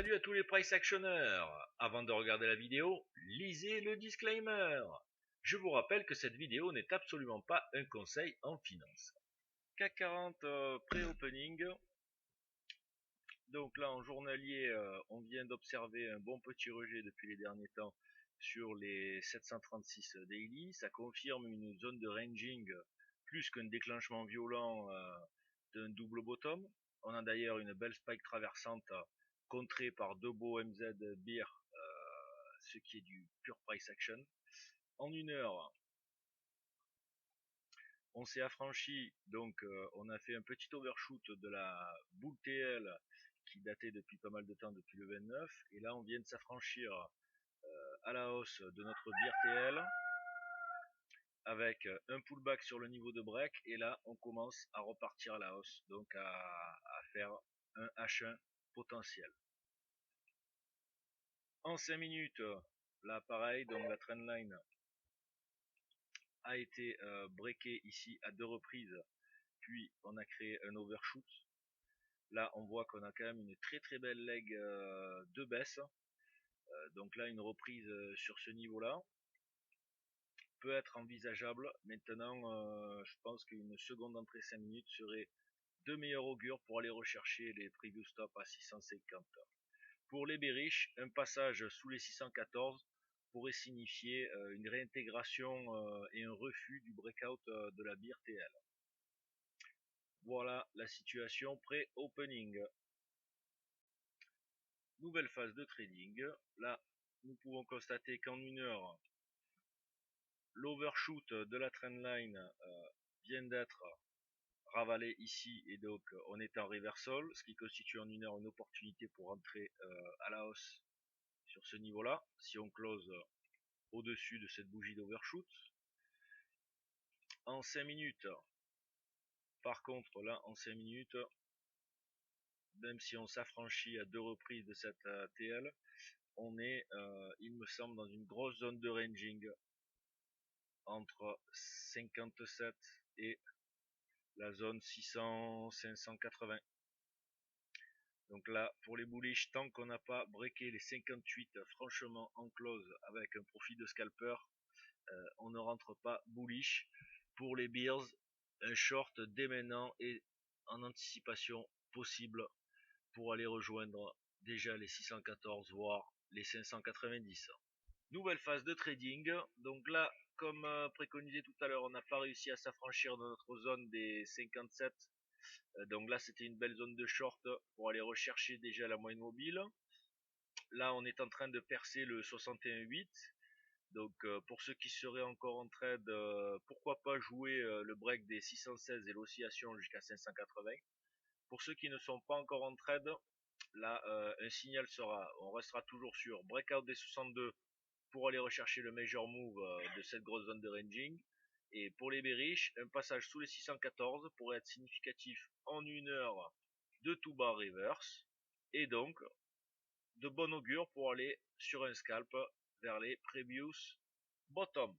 Salut à tous les price actionneurs. Avant de regarder la vidéo, lisez le disclaimer. Je vous rappelle que cette vidéo n'est absolument pas un conseil en finance. CAC 40 pré-opening. Donc là en journalier, on vient d'observer un bon petit rejet depuis les derniers temps sur les 736 daily. Ça confirme une zone de ranging plus qu'un déclenchement violent d'un double bottom. On a d'ailleurs une belle spike traversante contrée par deux beaux MZ Beer, ce qui est du pure price action. En une heure, on s'est affranchi, donc on a fait un petit overshoot de la boule TL qui datait depuis pas mal de temps, depuis le 29, et là on vient de s'affranchir à la hausse de notre Beer TL avec un pullback sur le niveau de break, et là on commence à repartir à la hausse, donc à faire un H1 potentiel. En 5 minutes, là pareil, donc la trendline a été breakée ici à deux reprises, puis on a créé un overshoot. Là on voit qu'on a quand même une très belle leg de baisse, donc là une reprise sur ce niveau là peut être envisageable. Maintenant je pense qu'une seconde entrée 5 minutes serait de meilleur augure pour aller rechercher les preview stop à 650. Pour les bearish, un passage sous les 614 pourrait signifier une réintégration et un refus du breakout de la Beer TL. Voilà la situation pré-opening. Nouvelle phase de trading. Là, nous pouvons constater qu'en une heure, l'overshoot de la trendline vient d'être ravalé ici, et donc on est en reversal, ce qui constitue en une heure une opportunité pour entrer à la hausse sur ce niveau là si on close au-dessus de cette bougie d'overshoot. En 5 minutes, par contre, là en 5 minutes, même si on s'affranchit à deux reprises de cette TL, on est, il me semble, dans une grosse zone de ranging entre 57 et la zone 600-580. Donc là, pour les bullish, tant qu'on n'a pas breaké les 58 franchement en close avec un profit de scalper, on ne rentre pas bullish. Pour les bears, un short dès maintenant et en anticipation possible pour aller rejoindre déjà les 614 voire les 590. Nouvelle phase de trading. Donc là, comme préconisé tout à l'heure, on n'a pas réussi à s'affranchir de notre zone des 57. Donc là, c'était une belle zone de short pour aller rechercher déjà la moyenne mobile. Là, on est en train de percer le 61,8. Donc pour ceux qui seraient encore en trade, pourquoi pas jouer le break des 616 et l'oscillation jusqu'à 580. Pour ceux qui ne sont pas encore en trade, là un signal sera, on restera toujours sur breakout des 62 pour aller rechercher le major move de cette grosse zone de ranging. Et pour les bearish, un passage sous les 614 pourrait être significatif en une heure de tout bas reverse, et donc de bon augure pour aller sur un scalp vers les previous bottom.